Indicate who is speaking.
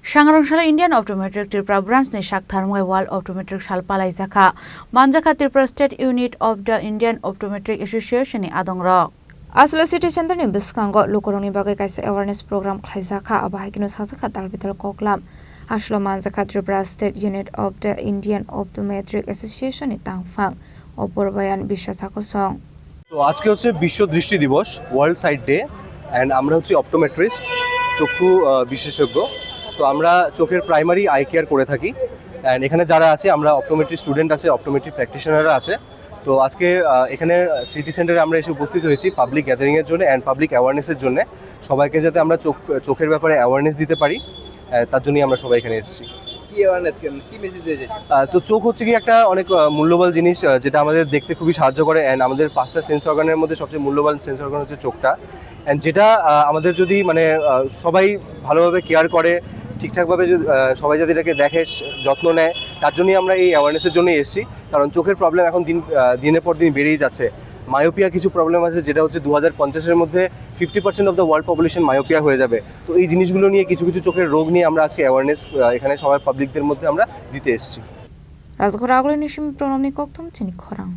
Speaker 1: Shangarongshalo Indian Optometric Tripura branch ni Shaktharmoi World Optometric Shalpalai Jaka Manjaka Tripura State Unit of the Indian Optometric Association ni Adongrok. Aslo City Center ni Biskango Lukoroni bagai kaisa awareness program khlaijaka abahikino sajaka talbital koklam Aslo Manjaka Tripura State Unit of the Indian Optometric Association ni tangfang Opurbayan Bishasako song.
Speaker 2: তো আজকে হচ্ছে বিশ্ব দৃষ্টি দিবস world site day and আমরা হচ্ছে optometrist চক্ষু বিশেষজ্ঞ। তো আমরা চোখের প্রাইমারি আই কেয়ার করে থাকি অ্যান্ড এখানে যারা আছে আমরা অপটোমেট্রি স্টুডেন্ট আছে, অপটোমেট্রি প্র্যাকটিশনাররা আছে। তো আজকে এখানে সিটি সেন্টারে আমরা এসে উপস্থিত হয়েছি পাবলিক গ্যাদারিংয়ের জন্য অ্যান্ড পাবলিক অ্যাওয়ারনেসের জন্য, সবাইকে যাতে আমরা চোখের ব্যাপারে অ্যাওয়ারনেস দিতে পারি তার জন্যই আমরা সবাই এখানে এসেছি। তো চোখ হচ্ছে কি একটা অনেক মূল্যবান জিনিস যেটা আমাদের দেখতে খুবই সাহায্য করে অ্যান্ড আমাদের 5টা সেন্স অর্গানের মধ্যে সবচেয়ে মূল্যবান সেন্স অর্গান হচ্ছে চোখটা। অ্যান্ড যেটা আমাদের যদি মানে সবাই ভালোভাবে কেয়ার করে, ঠিকঠাকভাবে সবাই যদি এটাকে দেখে, যত্ন নেয়, তার জন্যই আমরা এই অ্যাওয়ারনেসের জন্যই এসেছি। কারণ চোখের প্রবলেম এখন দিনের পর দিন বেড়েই যাচ্ছে। মায়োপিয়া কিছু প্রবলেম আছে যেটা হচ্ছে 2050-এর মধ্যে 50% of the world population myopia হয়ে যাবে। তো এই জিনিসগুলো নিয়ে কিছু কিছু চোখের রোগ নিয়ে আমরা আজকে অ্যাওয়ারনেস এখানে সবাই পাবলিকদের মধ্যে আমরা দিতে এসেছি।
Speaker 1: রাজগড় আগলে নিশিম প্রণামী কক্তম চিনি খরাং।